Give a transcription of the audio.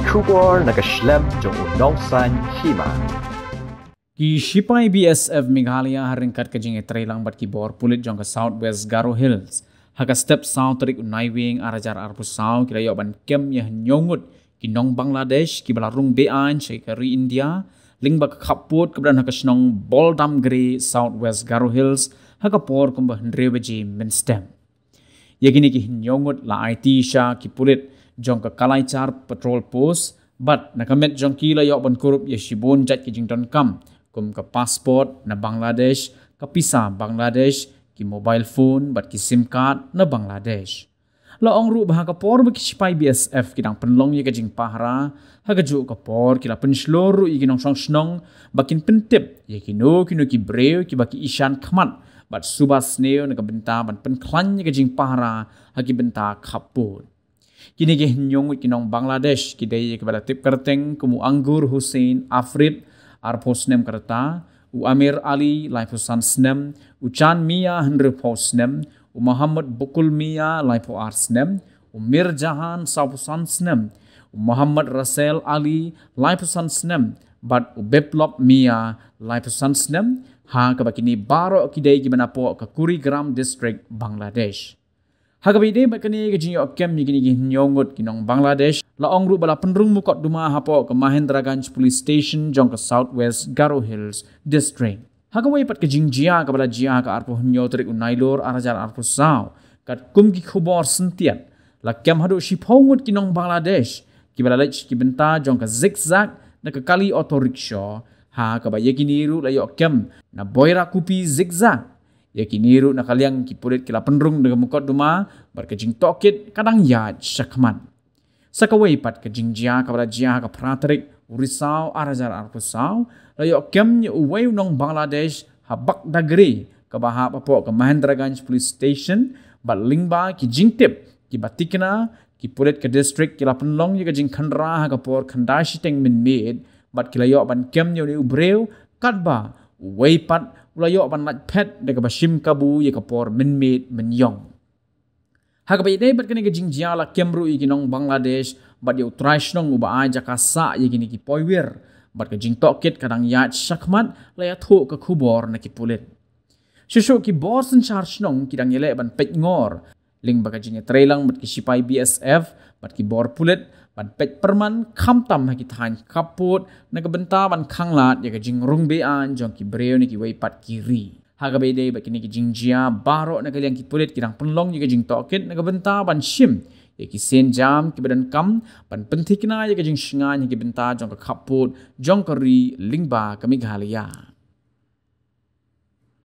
kubor nakaslem jong unongsan hima. Ki Sipai BSF Meghalaya haringkat kajing trailang bat ki bor pulit jong ka Southwest Garo Hills. Haka step south tarik unaiwing arajar arpusau kila yo ban kem ya nyongut ki nong Bangladesh ki balarung bean syai kari India ling bak khaput keberan haka snong Boldam Gray Southwest Garo Hills haka por kumbah ndrewaji minstem. Ya gini ki nyongut la IT sha ki pulit jong ka Kalaichar patrol post bat nakamet jong kila yo ban kurup ya shibon jat ki jington kam kum ka passport na Bangladesh ka pisa Bangladesh ki mobile phone bat ki SIM card na Bangladesh. La ong ru bah ka por ba ki Sipai BSF ki dang penlong ye ka jing pahra ha ka ju ka por ki la penslor ru ki nong song snong bakin pentip ye ki no ki breu ki baki ishan khmat bat subas neo na ka benta ban penklan ye ka jing pahra ha ki benta khaput. Kini ke nyong ki nong Bangladesh ki dai ke bala tip kerteng kumu Anggur Hussein Afrid arposnem karta u Amir Ali laifusan snem u Chan Mia Henry posnem u Muhammad Bukul Mia laifu arsnem u Mir Jahan saufusan snem u Muhammad Rasel Ali laifusan snem bat u Beplop Mia laifusan snem ha kabakini baro kidai gimana po ka Kurigram district Bangladesh. Hagabide bakani ke jinyo kem ni gini nyongut kinong Bangladesh la ongru bala penrung mukot duma hapo ke Mahendraganj Police Station jong ke Southwest Garo Hills District. Hagawai pat ke jingjia ke bala jia ke arpo hnyo trik unailor arajar arpo sao kat kum ki khobor sentiat la kem hadu shipongut kinong Bangladesh ki bala lech ki benta jong ke zigzag na ke kali auto rickshaw ha ke ba yekiniru la yo kem na boira kupi zigzag. Ya kiniru na kaliang kipulit kila penrung dengan mukot duma berkejing tokit kadang yad syakman. Sakawai pat kejing jia kepada jia ke praterik urisau arajar arpusau layo kemnya uway nong Bangladesh habak dagri ke bahap apa ke Mahendraganj Police Station bat lingba ki jingtip ki batikna kipulit ke distrik kila penlong ya kejing khandra ke por khandai siteng min mid bat kila yo ban kemnya ni ubreu kadba uway pat ulayo ban lat pet de ka bashim kabu ye ka por minmit minyong ha ka bayde bat kani ka jingjia la kemru i kinong Bangladesh bat ye utraish nong uba aja ka sa ye gini ki poiwir bat ka jing tokit kadang yat shakmat la ya thu ka khubor na ki pulit shushu ki borsen charge nong kidang yele ban pet ngor ling ba ka jing trailang bat ki Sipai BSF bat ki bor pulit ban pet perman khamtam ha ki than kaput na ka benta ban khanglat ya ka jing rung bean jong ki breu ni ki wei pat kiri ha ka bede ba kini ki jing jia baro na ka liang ki pulit kirang penlong ya ka jing tokit na ka benta ban shim ya ki sen jam ki badan kam ban pentikna ya ka jing shinga ni ki benta jong ka kaput jong ka ri lingba ka Meghalaya.